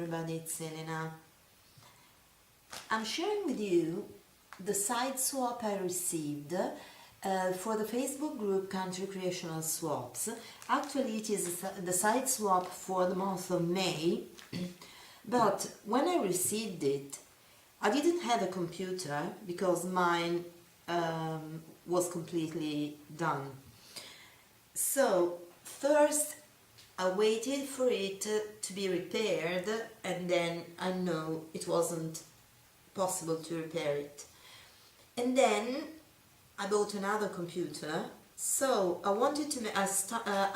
everybody, it's Elena. I'm sharing with you the side swap I received for the Facebook group Country Creational Swaps. Actually, it is the side swap for the month of May, but when I received it, I didn't have a computer because mine was completely done. So first I waited for it to be repaired, and then I know it wasn't possible to repair it. And then I bought another computer. So I wanted to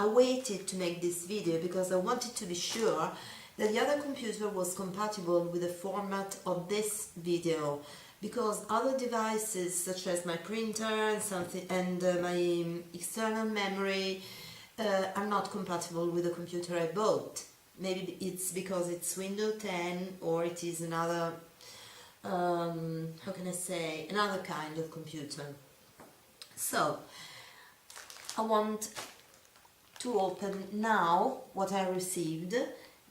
I waited to make this video because I wanted to be sure that the other computer was compatible with the format of this video, because other devices such as my printer and my external memory are not compatible with the computer I bought. Maybe it's because it's Windows 10 or it is another, how can I say, another kind of computer. So I want to open now what I received.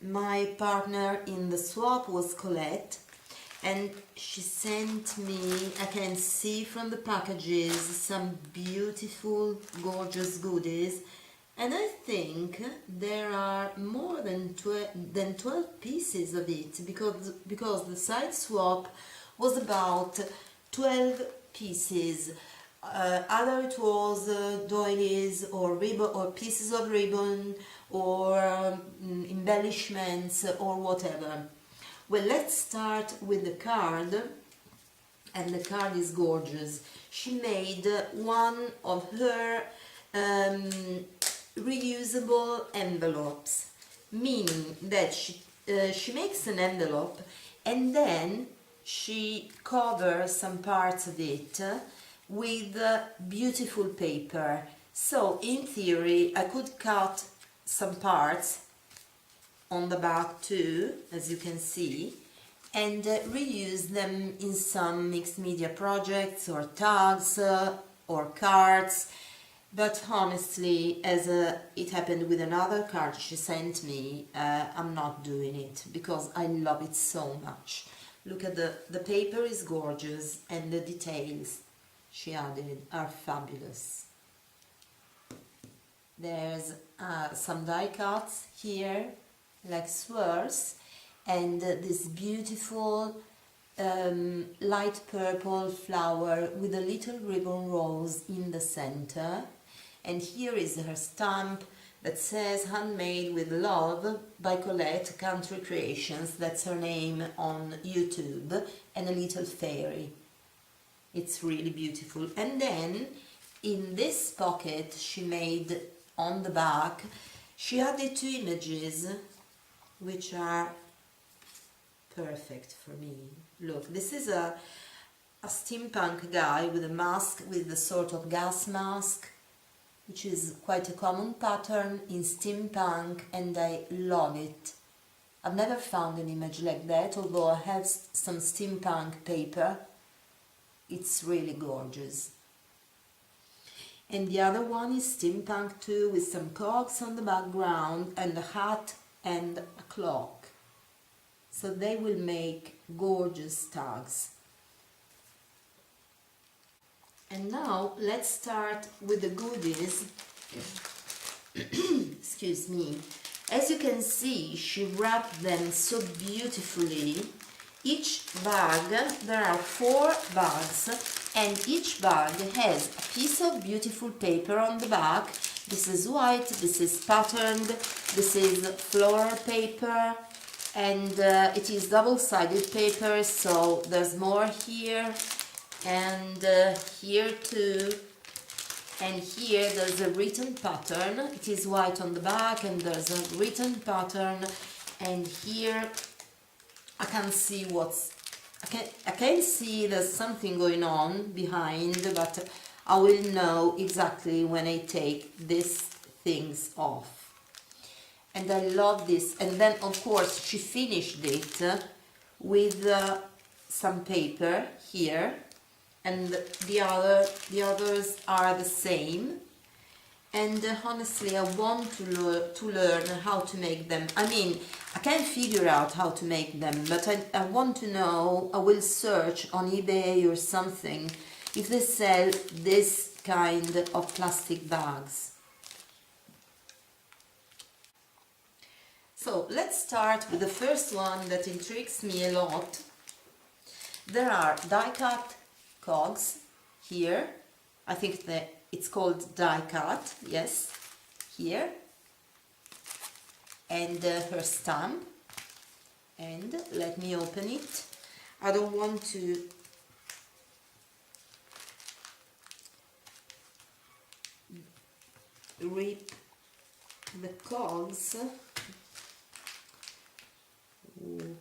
My partner in the swap was Colette, and she sent me, I can see from the packages, some beautiful, gorgeous goodies, and I think there are more than 12 pieces of it, because the side swap was about 12 pieces. Either it was doilies or ribbon or pieces of ribbon or embellishments or whatever. Well, let's start with the card, and the card is gorgeous. She made one of her reusable envelopes, meaning that she makes an envelope and then she covers some parts of it with beautiful paper. So in theory I could cut some parts on the back too, as you can see, and reuse them in some mixed media projects or tags or cards. But honestly, as it happened with another card she sent me, I'm not doing it because I love it so much. Look at the paper is gorgeous, and the details she added are fabulous. There's some die cuts here, like swirls, and this beautiful light purple flower with a little ribbon rose in the center. And here is her stamp that says "Handmade with Love" by Colette Country Creations, that's her name on YouTube, and a little fairy. It's really beautiful. And then in this pocket she made on the back, she added two images which are perfect for me. Look, this is a steampunk guy with a mask, with a sort of gas mask, which is quite a common pattern in steampunk, and I love it. I've never found an image like that, although I have some steampunk paper. It's really gorgeous. And the other one is steampunk too, with some cogs on the background and a hat and a clock. So they will make gorgeous tags. And now let's start with the goodies. Excuse me. As you can see, she wrapped them so beautifully. Each bag, there are 4 bags, and each bag has a piece of beautiful paper on the back. This is white, this is patterned, this is floral paper, and it is double-sided paper, so there's more here, and here too, and here there's a written pattern. It is white on the back and there's a written pattern, and here I can see I can see there's something going on behind, but I will know exactly when I take these things off. And I love this. And then of course she finished it with some paper here, and the others are the same. and honestly I want to learn how to make them. I mean, I can't figure out how to make them, but I want to know. I will search on eBay or something if they sell this kind of plastic bags. So let's start with the first one that intrigues me a lot. There are die-cut cogs here. I think that it's called die-cut, yes, here. And her stamp. And let me open it. I don't want to rip the cogs. Ooh.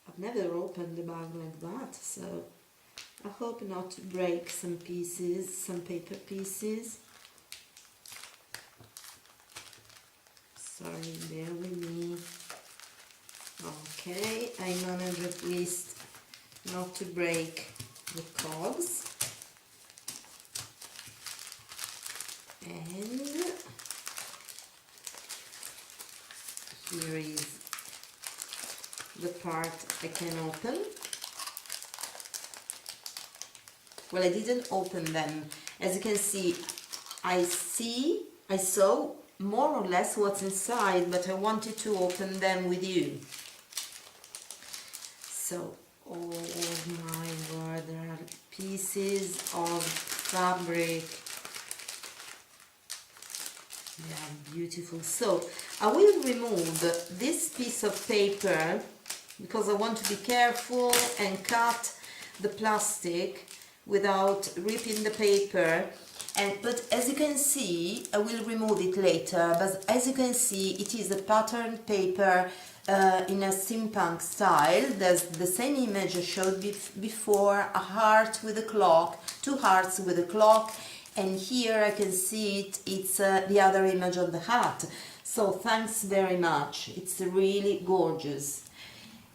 I've never opened a bag like that, so I hope not to break some pieces, some paper pieces. Sorry, bear with me. Okay, I managed at least not to break the cogs. And here is the part I can open. Well, I didn't open them. As you can see, I saw more or less what's inside, but I wanted to open them with you. So, oh my word, there are pieces of fabric. They are beautiful. So, I will remove this piece of paper because I want to be careful and cut the plastic without ripping the paper. But as you can see, I will remove it later, but as you can see, it is a patterned paper in a steampunk style. There's the same image I showed before, a heart with a clock, two hearts with a clock, and here I can see it's the other image of the hat. So thanks very much, it's really gorgeous.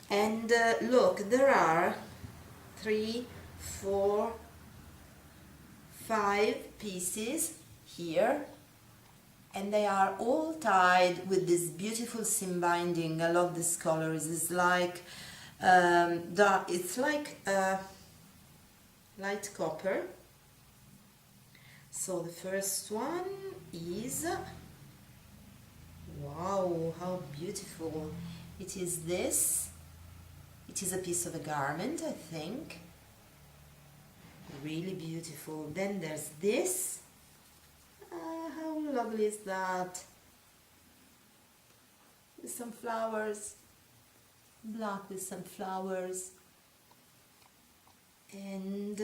And look, there are 3, 4, 5 pieces here, and they are all tied with this beautiful seam binding. I love this color. It's like it's like light copper. So the first one is, wow, how beautiful it is. This, it is a piece of a garment, I think. Really beautiful. Then there's this. How lovely is that? With some flowers, black with some flowers, and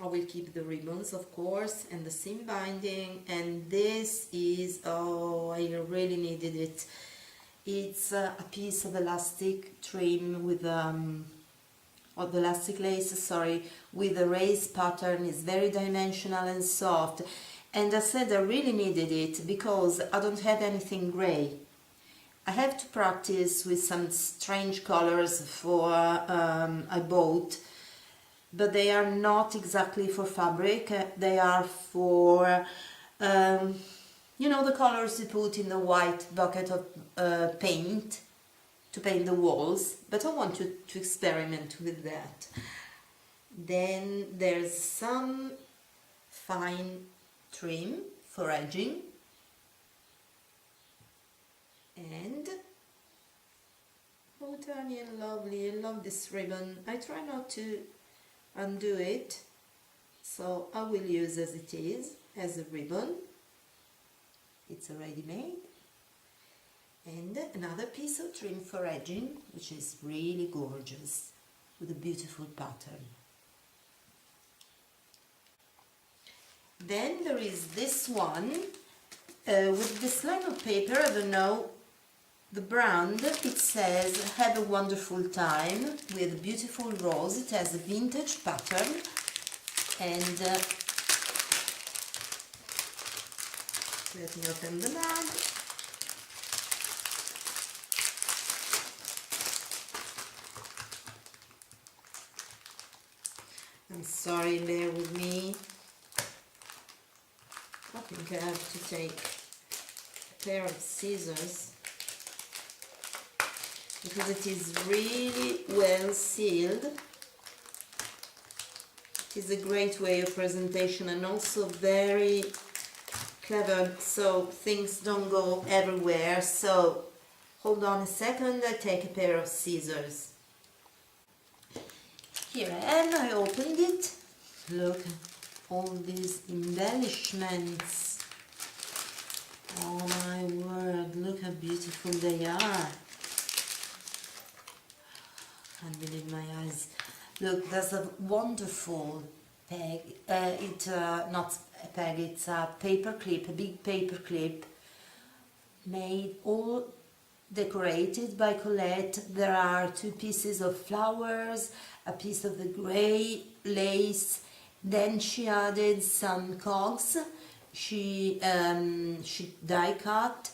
I will keep the ribbons, of course, and the seam binding. And this is, oh, I really needed it. It's a piece of elastic trim with or the elastic lace, sorry, with a raised pattern. Is very dimensional and soft, and I said I really needed it because I don't have anything grey. I have to practice with some strange colors for I bought, but they are not exactly for fabric. They are for you know, the colors you put in the white bucket of paint to paint the walls, but I want to experiment with that. Then there's some fine trim for edging, and oh, tiny and lovely. I love this ribbon. I try not to undo it, so I will use as it is, as a ribbon. It's already made. And another piece of trim for edging, which is really gorgeous, with a beautiful pattern. Then there is this one with this line of paper. I don't know the brand. It says "Have a wonderful time" with a beautiful rose. It has a vintage pattern, and let me open the bag. I'm sorry, bear with me. think I have to take a pair of scissors because it is really well sealed. It is a great way of presentation and also very clever, so things don't go everywhere. So hold on a second, I take a pair of scissors. Here I am, I opened it. Look at all these embellishments. Oh my word, look how beautiful they are. Can't believe my eyes. Look, there's a wonderful peg. Not a peg, it's a paper clip, a big paper clip, made all decorated by Colette. There are 2 pieces of flowers, a piece of the grey lace. Then she added some cogs. She die cut,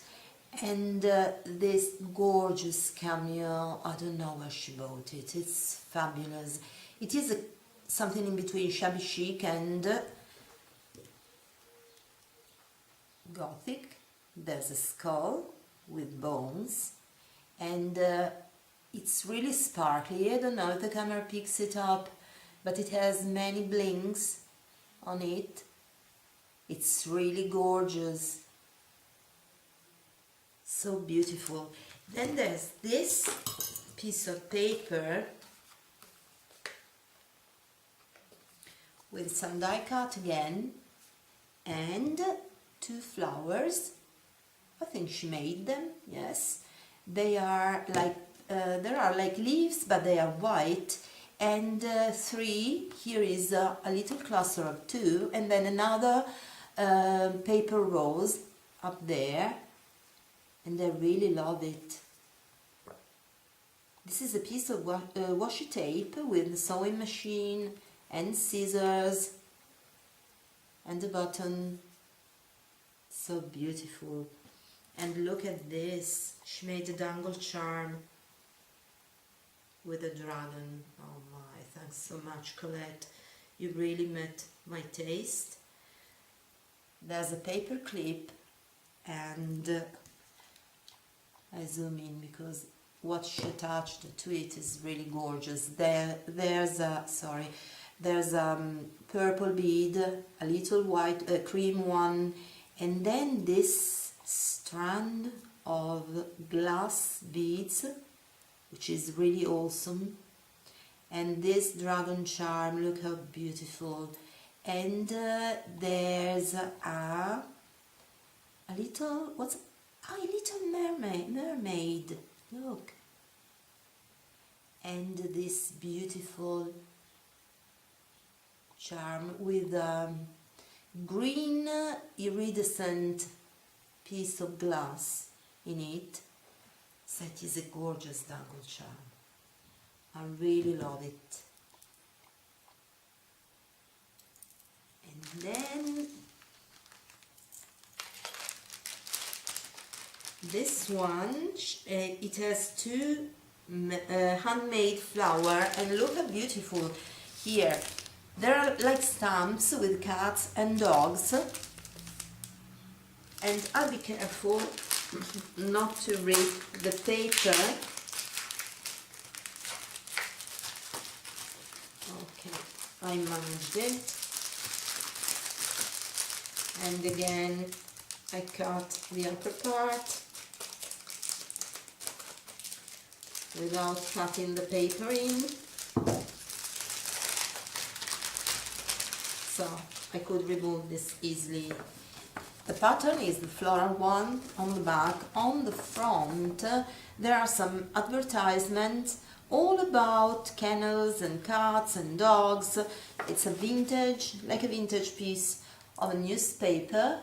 and this gorgeous cameo. I don't know where she bought it. It's fabulous. It is something in between shabby chic and gothic. There's a skull with bones, and it's really sparkly. I don't know if the camera picks it up, but it has many blinks on it. It's really gorgeous, so beautiful. Then there's this piece of paper with some die cut again, and 2 flowers. I think she made them, yes. They are like, there are like leaves, but they are white. And 3, here is a little cluster of 2, and then another paper rose up there, and I really love it. This is a piece of washi tape with a sewing machine and scissors and a button. So beautiful. And look at this, she made a dangle charm with a dragon. Oh my, thanks so much, Colette. You really met my taste. There's a paper clip, and I zoom in because what she attached to it is really gorgeous. There's a purple bead, a little white cream one, and then this strand of glass beads, which is really awesome, and this dragon charm. Look how beautiful. And there's a little, a little mermaid, look, and this beautiful charm with a green iridescent piece of glass in it. So it is a gorgeous dangle charm. I really love it. And then this one, it has 2 handmade flower, and look how beautiful. Here there are like stamps with cats and dogs, and I'll be careful not to rip the paper. Okay, I managed it. And again, I cut the upper part without cutting the paper in, so I could remove this easily. The pattern is the floral one on the back. On the front there are some advertisements all about kennels and cats and dogs. It's a vintage, like a vintage piece of a newspaper.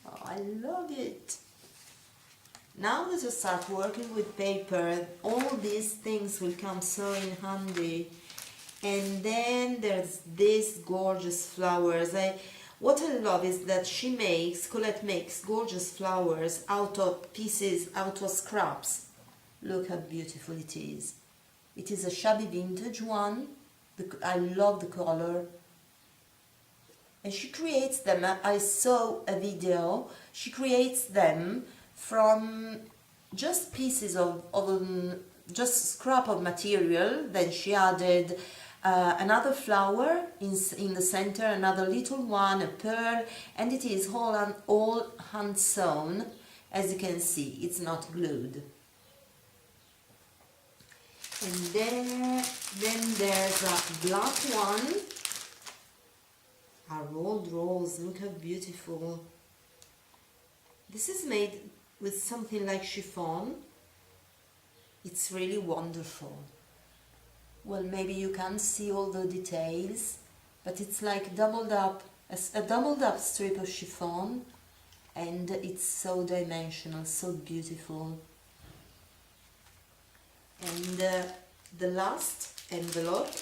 Oh, I love it. Now that I start working with paper, all these things will come so in handy. And then there's these gorgeous flowers. What I love is that Colette makes gorgeous flowers out of pieces, out of scraps. Look how beautiful it is. It is a shabby vintage one. I love the color. and she creates them. I saw a video. She creates them from just pieces of just scrap of material. Then she added another flower in the center, another little one, a pearl, and it is all hand sewn. As you can see, it's not glued. And then there's a black one, a rolled rose. Look how beautiful. This is made with something like chiffon. It's really wonderful. Well, maybe you can't see all the details, but it's like doubled up, a doubled up strip of chiffon, and it's so dimensional, so beautiful. And the last envelope,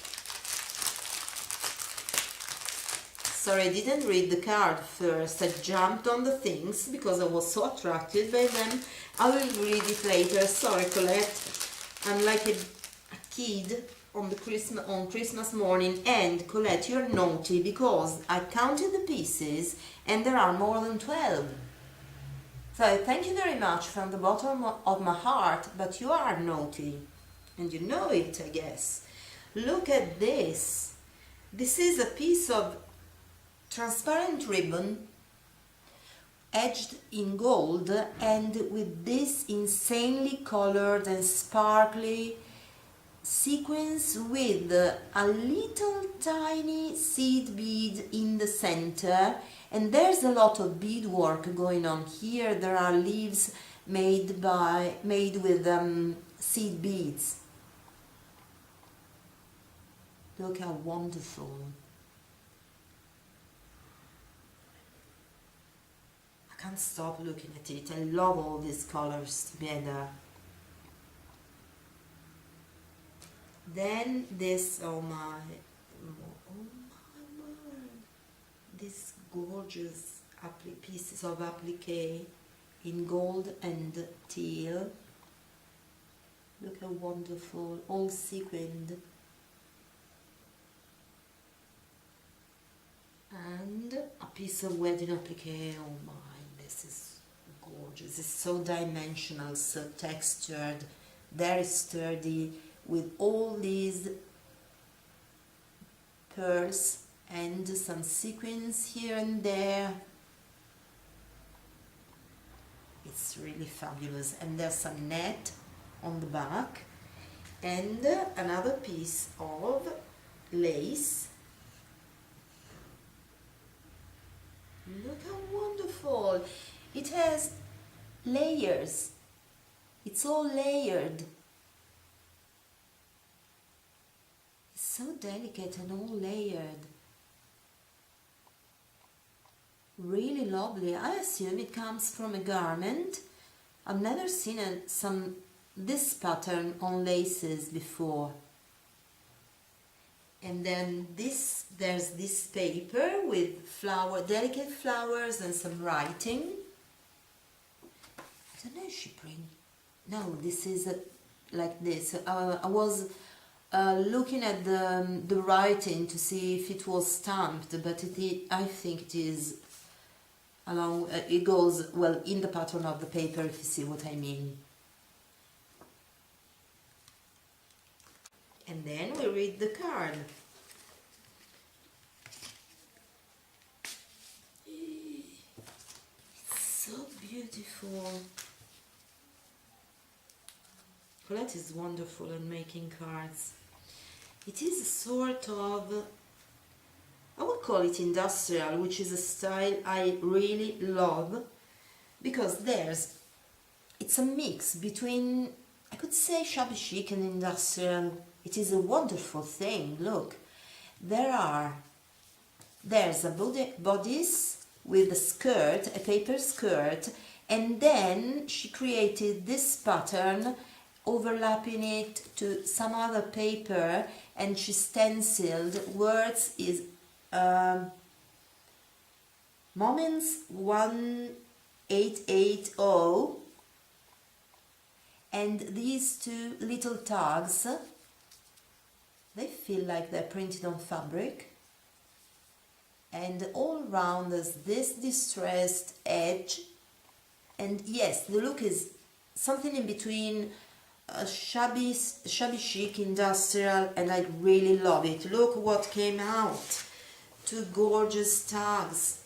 sorry, I didn't read the card first. I jumped on the things because I was so attracted by them. I will read it later. Sorry, Colette. I'm like a kid on Christmas morning. And Colette, you're naughty because I counted the pieces and there are more than 12. So thank you very much from the bottom of my heart, but you are naughty. And you know it, I guess. Look at this. This is a piece of transparent ribbon edged in gold and with this insanely colored and sparkly sequins with a little tiny seed bead in the center, and there's a lot of beadwork going on here. There are leaves made with seed beads. Look how wonderful. I can't stop looking at it. I love all these colors together. Then this, oh my word, these gorgeous pieces of applique in gold and teal. Look how wonderful, all sequined. And a piece of wedding applique. Oh my, this is gorgeous. It's so dimensional, so textured, very sturdy, with all these pearls and some sequins here and there. It's really fabulous. And there's some net on the back and another piece of lace. Look how wonderful. It has layers. It's all layered. It's so delicate and all layered. Really lovely. I assume it comes from a garment. I've never seen this pattern on laces before. And then there's this paper with delicate flowers and some writing. I don't know if she no, this is like this. I was looking at the writing to see if it was stamped, but I think it is it goes well in the pattern of the paper, if you see what I mean. And then we read the card. It's so beautiful. Colette is wonderful at making cards. It is a sort of, I would call it industrial, which is a style I really love, because it's a mix between, I could say, shabby chic and industrial. It is a wonderful thing. Look, there's a bodice with a skirt, a paper skirt, and then she created this pattern, overlapping it to some other paper, and she stenciled words is Moments 1880, and these two little tags, they feel like they're printed on fabric. and all around us this distressed edge. And yes, the look is something in between shabby chic, industrial, and I really love it. Look what came out. Two gorgeous tags.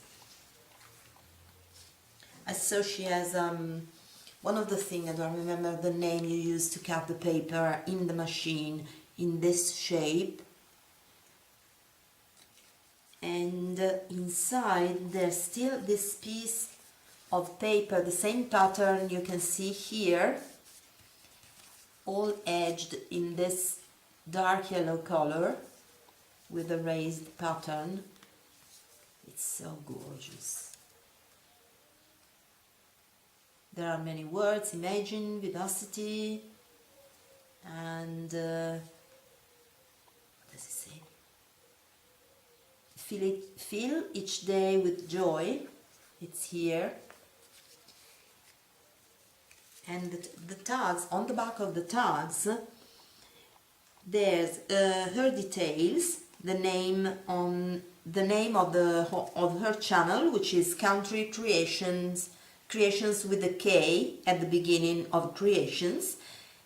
I saw she has one of the things, I don't remember the name you use to cut the paper in the machine, in this shape. And inside there's still this piece of paper, the same pattern you can see here, all edged in this dark yellow color with a raised pattern. It's so gorgeous. There are many words: imagine, vivacity, and what does it say? Fill each day with joy. It's here. And the tags, on the back of the tags, there's her details, the name of her channel, which is Country Creations with a K at the beginning of Creations.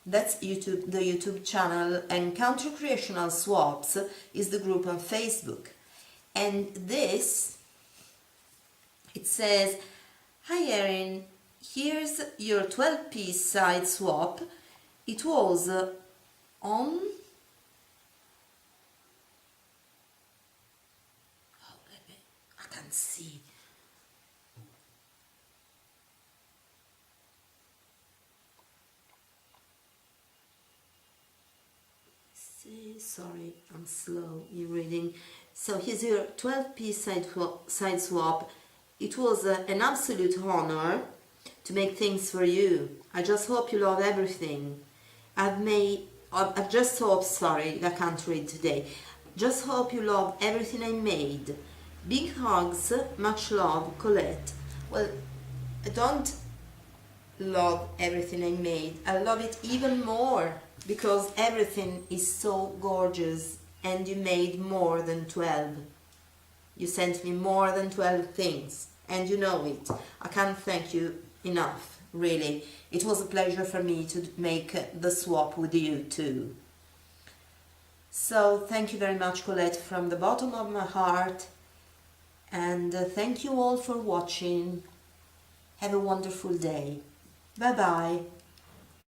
That's YouTube, the YouTube channel, and Country Creational Swaps is the group on Facebook. And this, it says, "Hi Erin, here's your 12-piece side swap. It was on..." I can't see. Sorry, I'm slow in reading. So here's your 12-piece side swap. It was an absolute honor to make things for you. I just hope you love everything. I just hope, sorry, I can't read today. Just hope you love everything I made. Big hugs, much love, Colette. Well, I don't love everything I made. I love it even more because everything is so gorgeous, and you made more than 12. You sent me more than 12 things, and you know it. I can't thank you enough, really. It was a pleasure for me to make the swap with you too. So thank you very much, Colette, from the bottom of my heart, and thank you all for watching. Have a wonderful day. Bye bye.